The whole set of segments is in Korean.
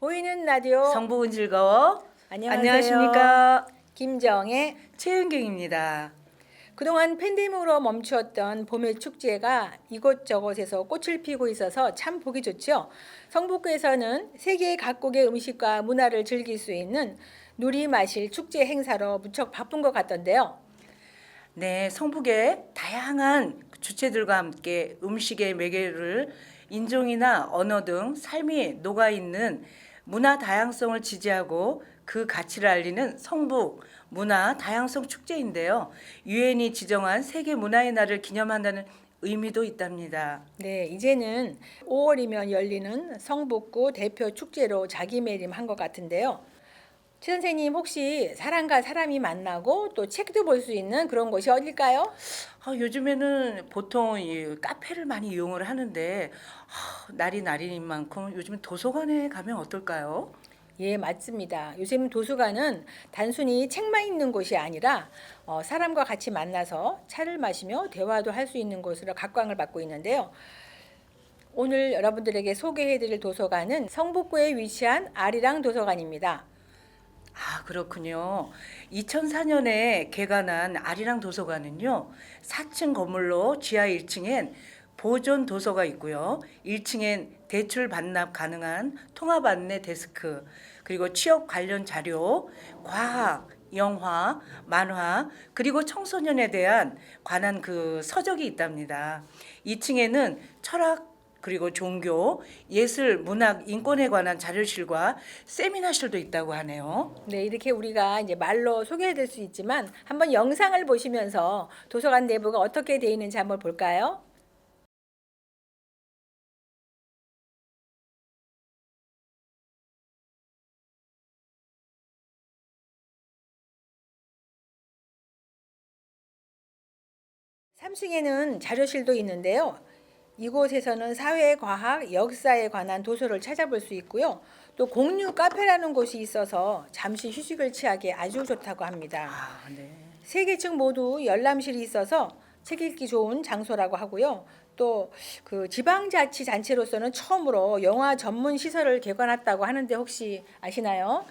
보이는 라디오 성북은 즐거워. 안녕하세요. 안녕하십니까. 김정의 최은경입니다. 그동안 팬데믹으로 멈추었던 봄의 축제가 이곳저곳에서 꽃을 피우고 있어서 참 보기 좋죠. 성북구에서는 세계 각국의 음식과 문화를 즐길 수 있는 누리 마실 축제 행사로 무척 바쁜 것 같던데요. 네, 성북의 다양한 주체들과 함께 음식의 매개를 인종이나 언어 등 삶이 녹아있는 문화 다양성을 지지하고 그 가치를 알리는 성북 문화 다양성 축제인데요. 유엔이 지정한 세계 문화의 날을 기념한다는 의미도 있답니다. 네, 이제는 5월이면 열리는 성북구 대표 축제로 자기매림한 것 같은데요. 최 선생님 혹시 사람과 사람이 만나고 또 책도 볼 수 있는 그런 곳이 어딜까요? 요즘에는 보통 이 카페를 많이 이용을 하는데 날이 날인 만큼 요즘은 도서관에 가면 어떨까요? 예, 맞습니다. 요즘 도서관은 단순히 책만 있는 곳이 아니라 사람과 같이 만나서 차를 마시며 대화도 할 수 있는 곳으로 각광을 받고 있는데요. 오늘 여러분들에게 소개해드릴 도서관은 성북구에 위치한 아리랑 도서관입니다. 그렇군요. 2004년에 개관한 아리랑 도서관은요, 4층 건물로 지하 1층엔 보존 도서가 있고요. 1층엔 대출 반납 가능한 통합 안내 데스크, 그리고 취업 관련 자료, 과학, 영화, 만화, 그리고 청소년에 대한 관한 그 서적이 있답니다. 2층에는 철학, 그리고 종교, 예술, 문학, 인권에 관한 자료실과 세미나실도 있다고 하네요. 네, 이렇게 우리가 이제 말로 소개해드릴 수 있지만 한번 영상을 보시면서 도서관 내부가 어떻게 되어 있는지 한번 볼까요? 삼층에는 자료실도 있는데요. 이곳에서는 사회, 과학, 역사에 관한 도서를 찾아볼 수 있고요. 또 공유 카페라는 곳이 있어서 잠시 휴식을 취하기 아주 좋다고 합니다. 네. 세 개 층 모두 열람실이 있어서 책 읽기 좋은 장소라고 하고요. 또 그 지방자치단체로서는 처음으로 영화 전문 시설을 개관했다고 하는데 혹시 아시나요?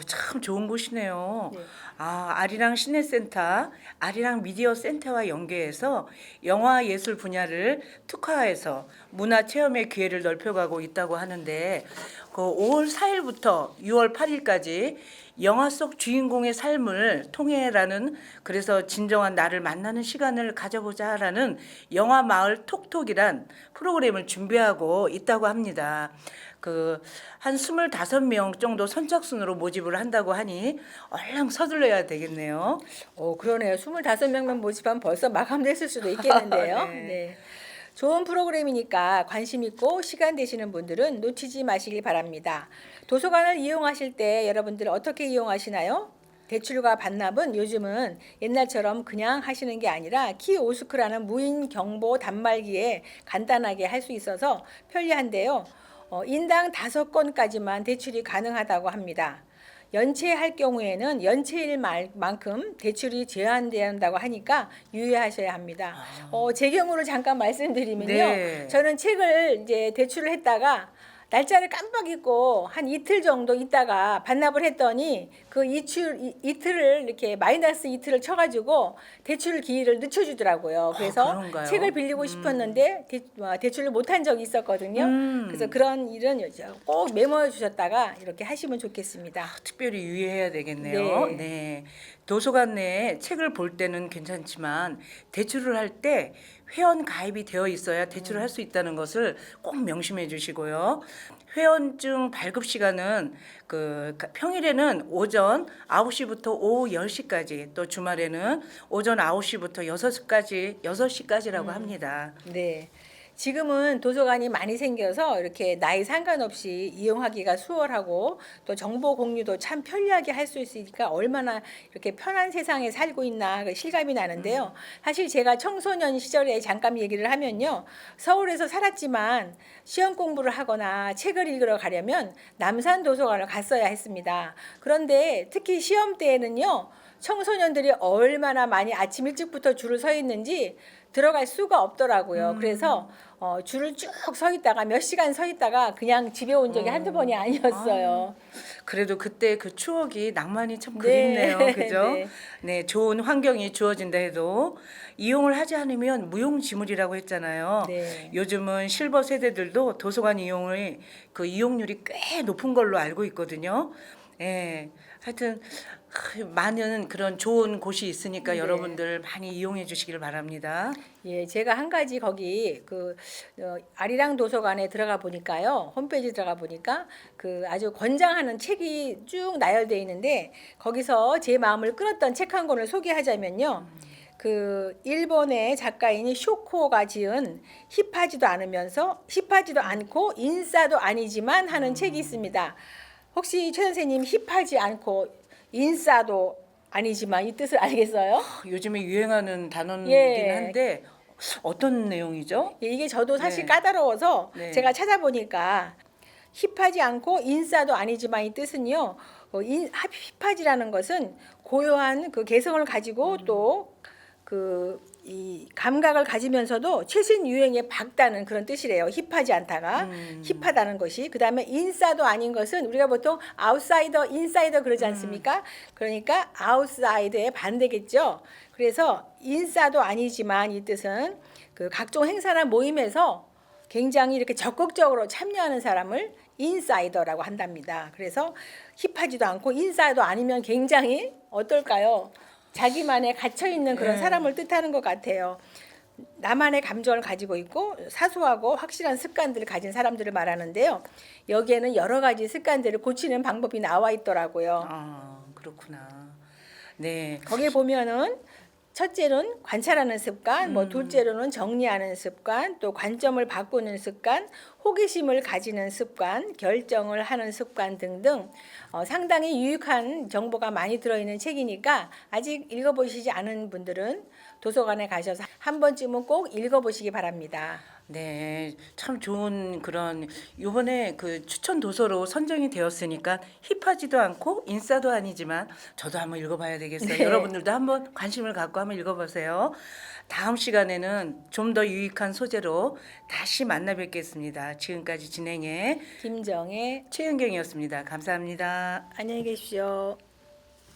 참 좋은 곳이네요. 네. 아리랑 시내센터, 아리랑 미디어 센터와 연계해서 영화 예술 분야를 특화해서 문화 체험의 기회를 넓혀가고 있다고 하는데 그 5월 4일부터 6월 8일까지 영화 속 주인공의 삶을 통해라는 그래서 진정한 나를 만나는 시간을 가져보자라는 영화 마을 톡톡이란 프로그램을 준비하고 있다고 합니다. 한 25명 정도 선착순으로 모집을 한다고 하니 얼른 서둘러야 되겠네요. 그러네요. 25명만 모집하면 벌써 마감됐을 수도 있겠는데요. 네. 네. 좋은 프로그램이니까 관심 있고 시간 되시는 분들은 놓치지 마시길 바랍니다. 도서관을 이용하실 때 여러분들 어떻게 이용하시나요? 대출과 반납은 요즘은 옛날처럼 그냥 하시는 게 아니라 키오스크라는 무인 경보 단말기에 간단하게 할 수 있어서 편리한데요. 인당 5건까지만 대출이 가능하다고 합니다. 연체할 경우에는 연체일만큼 대출이 제한된다고 하니까 유의하셔야 합니다. 제 경우를 잠깐 말씀드리면요. 네. 저는 책을 이제 대출을 했다가 날짜를 깜빡 잊고 한 이틀 정도 있다가 반납을 했더니 그 이틀을 이렇게 마이너스 이틀을 쳐가지고 대출 기일을 늦춰주더라고요. 그래서 그런가요? 책을 빌리고 싶었는데 대출을 못한 적이 있었거든요. 그래서 그런 일은 꼭 메모해 주셨다가 이렇게 하시면 좋겠습니다. 특별히 유의해야 되겠네요. 네. 네. 도서관 내에 책을 볼 때는 괜찮지만 대출을 할 때 회원 가입이 되어 있어야 대출을 할 수 있다는 것을 꼭 명심해 주시고요. 회원증 발급 시간은 평일에는 오전 9시부터 오후 10시까지 또 주말에는 오전 9시부터 6시까지라고 합니다. 네. 지금은 도서관이 많이 생겨서 이렇게 나이 상관없이 이용하기가 수월하고 또 정보 공유도 참 편리하게 할 수 있으니까 얼마나 이렇게 편한 세상에 살고 있나 그 실감이 나는데요. 사실 제가 청소년 시절에 잠깐 얘기를 하면요. 서울에서 살았지만 시험 공부를 하거나 책을 읽으러 가려면 남산 도서관을 갔어야 했습니다. 그런데 특히 시험 때에는요. 청소년들이 얼마나 많이 아침 일찍부터 줄을 서 있는지 들어갈 수가 없더라고요. 그래서 줄을 쭉 서 있다가 몇 시간 서 있다가 그냥 집에 온 적이 한두 번이 아니었어요. 그래도 그때 그 추억이 낭만이 참 네. 그립네요. 그죠? 네. 네, 좋은 환경이 주어진다 해도 이용을 하지 않으면 무용지물이라고 했잖아요. 네. 요즘은 실버 세대들도 도서관 이용을 그 이용률이 꽤 높은 걸로 알고 있거든요. 예. 하여튼 많은 그런 좋은 곳이 있으니까 네. 여러분들 많이 이용해 주시길 바랍니다. 예, 제가 한 가지 거기 아리랑 도서관에 들어가 보니까요. 홈페이지 들어가 보니까 그 아주 권장하는 책이 쭉 나열되어 있는데 거기서 제 마음을 끌었던 책 한 권을 소개하자면요. 그 일본의 작가인이 쇼코가 지은 힙하지도 않고 인싸도 아니지만 하는 책이 있습니다. 혹시 최 선생님 힙하지 않고 인싸도 아니지만 이 뜻을 알겠어요? 요즘에 유행하는 단어이긴 예. 한데 어떤 내용이죠? 예, 이게 저도 사실 네. 까다로워서 네. 제가 찾아보니까 힙하지 않고 인싸도 아니지만 이 뜻은요. 힙하지라는 것은 고요한 그 개성을 가지고 또 이 감각을 가지면서도 최신 유행에 박다는 그런 뜻이래요. 힙하지 않다가 힙하다는 것이. 그다음에 인싸도 아닌 것은 우리가 보통 아웃사이더, 인사이더 그러지 않습니까? 그러니까 아웃사이더의 반대겠죠. 그래서 인싸도 아니지만 이 뜻은 그 각종 행사나 모임에서 굉장히 이렇게 적극적으로 참여하는 사람을 인사이더라고 한답니다. 그래서 힙하지도 않고 인사이더 아니면 굉장히 어떨까요? 자기만의 갇혀 있는 그런 네. 사람을 뜻하는 것 같아요. 나만의 감정을 가지고 있고 사소하고 확실한 습관들을 가진 사람들을 말하는데요. 여기에는 여러 가지 습관들을 고치는 방법이 나와 있더라고요. 아, 그렇구나. 네. 거기에 보면은 첫째는 관찰하는 습관, 둘째로는 정리하는 습관, 또 관점을 바꾸는 습관, 호기심을 가지는 습관, 결정을 하는 습관 등등 상당히 유익한 정보가 많이 들어있는 책이니까 아직 읽어보시지 않은 분들은 도서관에 가셔서 한 번쯤은 꼭 읽어보시기 바랍니다. 네, 참 좋은 그런 요번에 그 추천 도서로 선정이 되었으니까 힙하지도 않고 인싸도 아니지만 저도 한번 읽어봐야 되겠어요. 네. 여러분들도 한번 관심을 갖고 한번 읽어보세요. 다음 시간에는 좀 더 유익한 소재로 다시 만나 뵙겠습니다. 지금까지 진행해 김정혜 최은경이었습니다. 감사합니다. 안녕히 계십시오.